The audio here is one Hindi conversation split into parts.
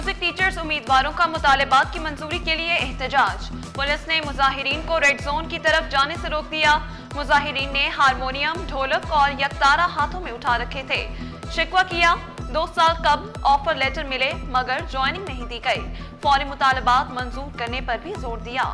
म्यूजिक टीचर्स उम्मीदवारों का मुतालबात की मंजूरी के लिए एहतजाज। पुलिस ने मुजाहिरीन को रेड जोन की तरफ जाने से रोक दिया। मुजाहिरीन ने हारमोनियम, ढोलक और यकतारा हाथों में उठा रखे थे। शिकवा किया 2 साल कब ऑफर लेटर मिले मगर ज्वाइनिंग नहीं दी गई। फौरी मुतालबात मंजूर करने पर भी जोर दिया।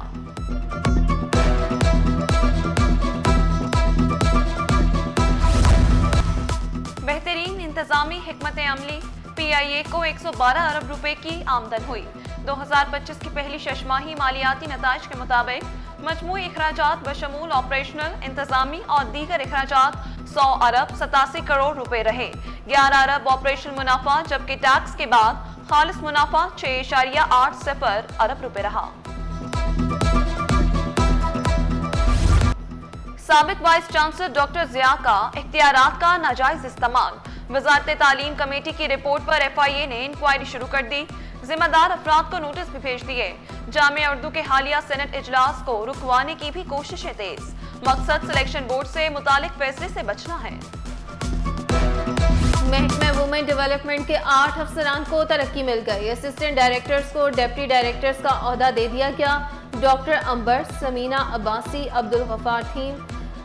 बेहतरीन इंतजामी हिकमत अमली, PIA को 112 अरब रुपए की आमदन हुई। 2025 की पहली शशमाही मालियाती नताइज के मुताबिक मजमूई इखराजात बशमूल ऑपरेशनल, इंतजामी और दीगर इखराजात 100 अरब 87 करोड़ रुपए रहे। 11 अरब ऑपरेशनल मुनाफा, जबकि टैक्स के बाद खालिस मुनाफा 6.80 अरब रुपए रहा। साबिक वाइस चांसलर डॉक्टर जिया का इख्तियारात का नाजायज इस्तेमाल। वजारत तालीम कमेटी की रिपोर्ट पर FIA ने इंक्वायरी शुरू कर दी। जिम्मेदार अफराद को नोटिस भी भेज दिए। जामिया उर्दू के हालिया सेनेट इजलास को रुकवाने की भी कोशिशें तेज। मकसद सिलेक्शन बोर्ड से मुतालिक फैसले से बचना है। महकमा वुमेन डेवलपमेंट के 8 अफसरान को तरक्की मिल गई। असिस्टेंट डायरेक्टर्स को डिप्टी डायरेक्टर्स का ओहदा दे दिया गया। डॉक्टर अंबर, समीना अब्बासी, अब्दुल गफ्फार थीम,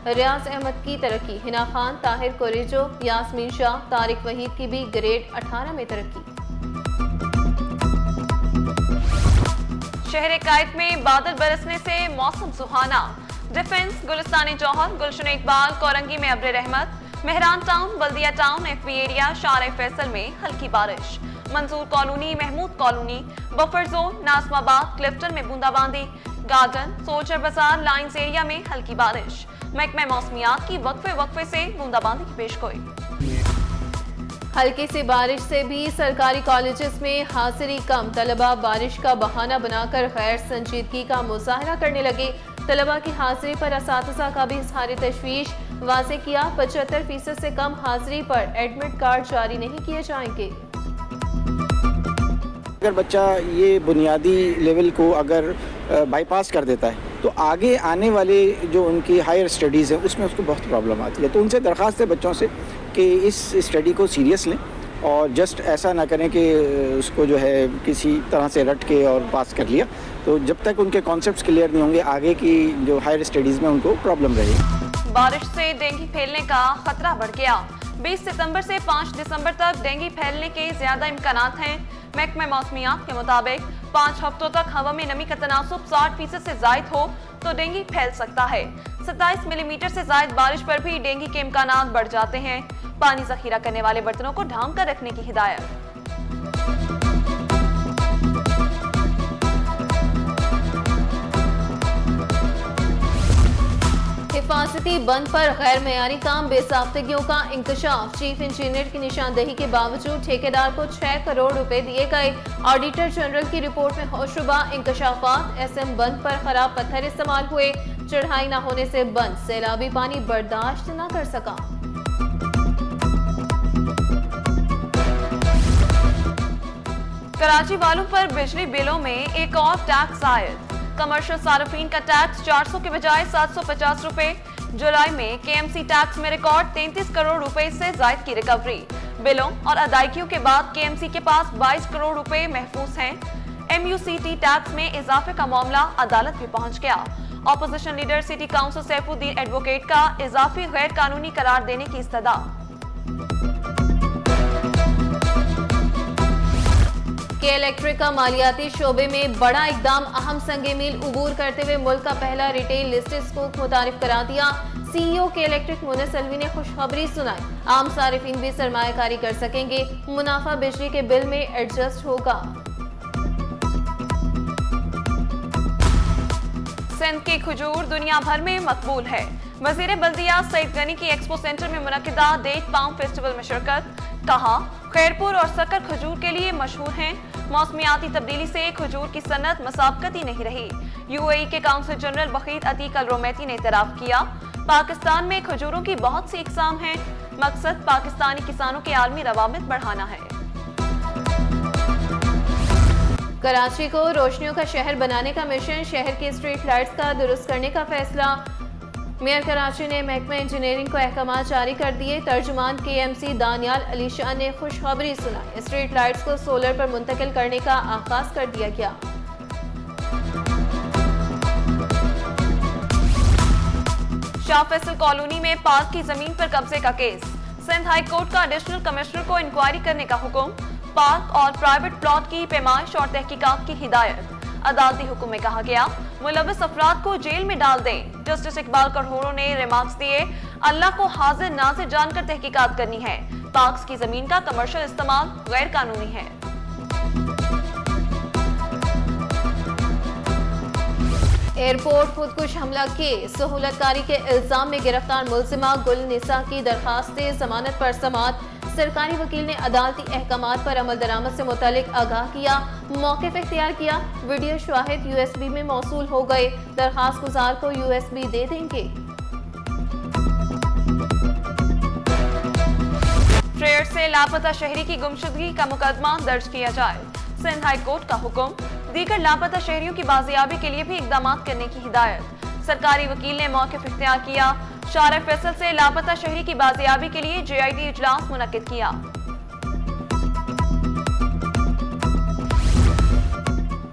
रियाज अहमद की तरक्की। हिना खान, ताहिर कोरेजो, यास्मीन शाह, तारिक वहीद की भी ग्रेड 18 में तरक्की। शहर कायद में बादल बरसने से मौसम सुहाना। डिफेंस, गुलिस्तानी जौहर, गुलशन इकबाल, कोरंगी में अब्र रहमत, Mehran town, Baldia town, FB area, Shahrah Faisal में हल्की बारिश। Mansoor colony, Mahmood colony, buffer zone, Nazimabad, Clifton में बूंदाबांदी। Garden, soldier Bazaar, lines area में हल्की बारिश। महकमा मौसमियात की वक्फे से बूंदाबांदी की पेशगोई। हल्की सी बारिश से भी सरकारी कॉलेजेस में हाजिरी कम। तलबा बारिश का बहाना बनाकर गैर संजीदगी का मुजाहरा करने लगे। तलबा की हाजिरी पर असातिज़ा का भी इज़हार तशवीश वाज़े किया। 75% से कम हाजिरी पर एडमिट कार्ड जारी नहीं किए जाएंगे। अगर बच्चा ये बुनियादी लेवल को अगर बाईपास कर देता है तो आगे आने वाले जो उनकी हायर स्टडीज़ हैं उसमें उसको बहुत प्रॉब्लम आती है। तो उनसे दरख्वास्त है बच्चों से कि इस स्टडी को सीरियस लें और जस्ट ऐसा ना करें कि उसको जो है किसी तरह से रट के और पास कर लिया। तो जब तक उनके कॉन्सेप्ट्स क्लियर नहीं होंगे आगे की जो हायर स्टडीज़ में उनको प्रॉब्लम रहेगी। बारिश से डेंगू फैलने का खतरा बढ़ गया। 20 सितंबर से 5 दिसंबर तक डेंगू फैलने के ज्यादा इम्कानात हैं। महकमा मौसमियात के मुताबिक 5 हफ्तों तक हवा में नमी का तनासुब 60% से जायद हो तो डेंगू फैल सकता है। 27 मिलीमीटर से जायद बारिश पर भी डेंगू के इम्कानात बढ़ जाते हैं। पानी जखीरा करने वाले बर्तनों को ढांक कर रखने की हिदायत। हिफाजती बंद पर गैर मयारी काम, बेसाख्तगियों का इंकशाफ। चीफ इंजीनियर की निशानदेही के बावजूद ठेकेदार को 6 करोड़ रुपए दिए गए। ऑडिटर जनरल की रिपोर्ट में होशरुबा इंकशाफात। SM बंद पर खराब पत्थर इस्तेमाल हुए। चढ़ाई न होने से बंद सैलाबी पानी बर्दाश्त न कर सका। कराची वालों पर बिजली बिलों में एक और टैक्स आयद। कमर्शियल सार्फिन का टैक्स 400 के बजाय 750 रुपए। जुलाई में KMC टैक्स में रिकॉर्ड 33 करोड़ रुपए से जायद की रिकवरी। बिलों और अदायगियों के बाद KMC के पास 22 करोड़ रुपए महफूज हैं। MUCT टैक्स में इजाफे का मामला अदालत भी पहुंच गया। Opposition leader city council Saifuddin advocate का इजाफी गैर कानूनी करार देने की इस्तदा। के इलेक्ट्रिक का मालियाती शोबे में बड़ा इकदाम। अहम संगे मील उबूर करते हुए मुल्क का पहला रिटेल लिस्टेड स्कूप मुतारिफ करा दिया। CEO के इलेक्ट्रिक मुनिस अलवी ने खुशखबरी सुनाई। आम सारिफिन भी सरमायाकारी कर सकेंगे। मुनाफा बिजली के बिल में एडजस्ट होगा। सिंध की खजूर दुनिया भर में मकबूल है। वजीर बल्दिया सईद गनी की एक्सपो सेंटर में मुनक्किदा डेट पाम फेस्टिवल में शिरकत। कहा खैरपुर और सकर खजूर के लिए मशहूर हैं। मौसमियाती तब्दीली से खजूर की सनत मसाबकती नहीं रही। UAE के काउंसिल जनरल बखीत अतीक अल रोमैती ने इतराफ किया। पाकिस्तान में खजूरों की बहुत सी इकसाम हैं। मकसद पाकिस्तानी किसानों के आलमी रवाबित बढ़ाना है। कराची को रोशनियों का शहर बनाने का मिशन। शहर की स्ट्रीट लाइट्स का दुरुस्त करने का फैसला। मेयर कराची ने महकमा इंजीनियरिंग को अहकाम जारी कर दिए। तर्जुमान KMC दानियाल अली शाह ने खुशखबरी सुनाई। स्ट्रीट लाइट्स को सोलर पर मुंतकिल करने का आगाज कर दिया गया। शाह फैसल कॉलोनी में पार्क की जमीन पर कब्जे का केस। सिंध हाई कोर्ट का एडिशनल कमिश्नर को इंक्वायरी करने का हुक्म। पार्क और प्राइवेट प्लॉट की पैमाइश और तहकीकात की हिदायत। अदालती हुक्म में कहा गया मुलविस अफराद को जेल में डाल दें। जस्टिस इकबाल करोड़ों ने रिमार्क्स दिए, अल्लाह को हाजिर नाजिर जानकर तहकीकात करनी है। पार्क की जमीन का कमर्शियल इस्तेमाल गैर कानूनी है। एयरपोर्ट खुदकुश हमला केस। सहूलतकारी के इल्जाम में गिरफ्तार मुलजिमा गुल निसा की दरखास्त जमानत पर समाअत। सरकारी वकील ने अदालती अहकामात पर अमल दरामद से मुतालिक आगाह किया, मौक़िफ़ इख्तियार किया। वीडियो शाहिद USB में मौसूल हो गए। दरखास्त गुजार को USB दे देंगे। ट्रेड से लापता शहरी की गुमशुदगी का मुकदमा दर्ज किया जाए। सिंध हाई कोर्ट का हुक्म। दीगर लापता शहरियों की बाजियाबी के लिए भी इकदाम करने की हिदायत। सरकारी वकील ने मौक़िफ़ इख्तियार किया। शार फैसल से लापता शहरी की बाजियाबी के लिए JID इजलास मुनक्किद किया।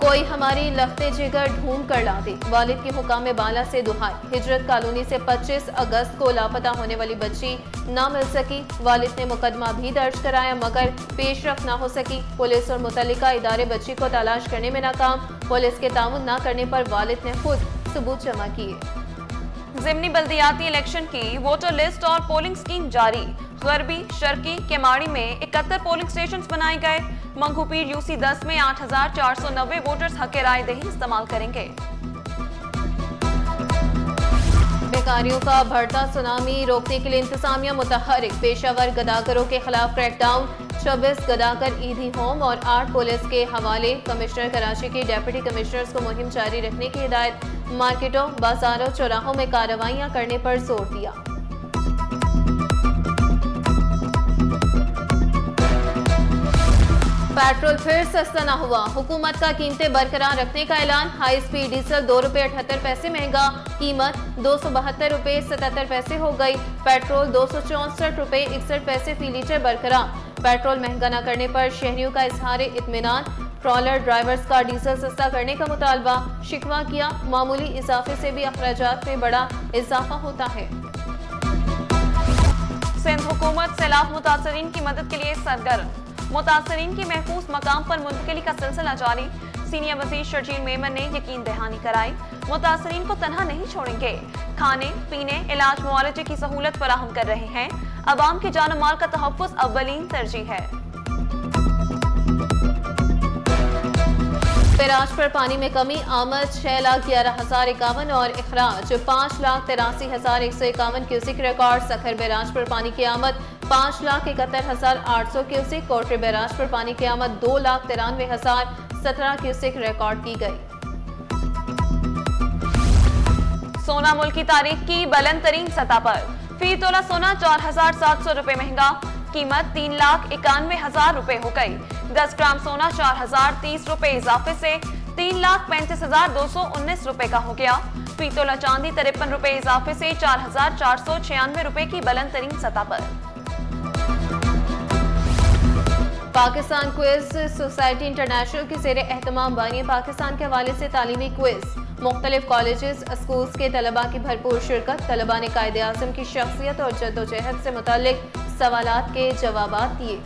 कोई हमारी लख्ते जिगर ढूंढ कर ला दे। वालिद की हुकाम बाला से दुहाई। हिजरत कॉलोनी से 25 अगस्त को लापता होने वाली बच्ची ना मिल सकी। वालिद ने मुकदमा भी दर्ज कराया मगर पेशरफ ना हो सकी। पुलिस और मुतल्लिका इदारे बच्ची को तलाश करने में नाकाम। पुलिस के ताउन न करने पर वालिद ने खुद सबूत जमा किए। ज़िमनी बल्दियाती इलेक्शन की वोटर लिस्ट और पोलिंग स्कीम जारी। गरबी, शर्की, केमाड़ी में 71 पोलिंग स्टेशन बनाए गए। मंगूपीर UC 10 में 8490 वोटर्स हक राय दही इस्तेमाल करेंगे। बेकारियों का बढ़ता सुनामी रोकने के लिए इंतजामिया मुतहरिक। पेशावर गदागरों के खिलाफ क्रैकडाउन। 26 गदागर ईदी होम और 8 पुलिस के हवाले। कमिश्नर कराची के डेप्यूटी कमिश्नर्स को मुहिम जारी रखने की हिदायत। मार्केटों, बाजारों, चौराहों में कार्रवाइयां करने पर जोर दिया। पेट्रोल फिर सस्ता न हुआ। हुकूमत का कीमतें बरकरार रखने का ऐलान। हाई स्पीड डीजल ₹2.78 महंगा। कीमत ₹272.77 हो गई। पेट्रोल ₹264.61 फी लीटर बरकरार। पेट्रोल महंगा न करने पर शहरियों का इजहार इत्मीनान। ट्रॉलर ड्राइवर्स का डीजल सस्ता करने का मुतालबा। शिकवा किया, मामूली इजाफे से भी अखराजात में बड़ा इजाफा होता है। सिंध हुकूमत सैलाब मुतासरीन की मदद के लिए सरगर्म। मुतासरीन की महफूज मकाम पर मुंतकिली का सिलसिला जारी। सीनियर वज़ीर शर्जील मेमन ने यकीन दहानी कराई, मुतासरीन को तनहा नहीं छोड़ेंगे। खाने पीने, इलाज, मुआलजे की सहूलत फराहम कर रहे हैं। अवाम की जान माल का तहफ़्फ़ुज़ अव्वलीन तरजीह है। पेराज पर पानी में कमी। आमद 6,11,051 और इखराज 5,83,151 क्यूसिक रिकॉर्ड। सखर बैराज पर पानी की आमद 5,71,800 क्यूसिक। कोटरे बैराज पर पानी की आमद 2,93,017 क्यूसिक रिकॉर्ड की गई। सोना मुल्क की तारीख की बुलंद तरीन सतह पर। फी तोला सोना 4,700 रुपए महंगा। कीमत 3,91,000 रुपए हो गई। 10 ग्राम सोना 4,030 रुपए इजाफे से 3,35,219 रुपए का हो गया। फी तोला चांदी 53 रुपए इजाफे से 4,496 रुपए की बुलंद तरीन सतह पर। पाकिस्तान क्विज सोसाइटी इंटरनेशनल के ज़ेर एहतमाम बानी पाकिस्तान के हवाले से तालीमी क्विज। मुख्तलिफ कॉलेजेस, स्कूल्स के तलबा की भरपूर शिरकत। तलबा ने कायदे आज़म की शख्सियत और जद्दोजहद से मुताल्लिक सवालात के जवाबात दिए।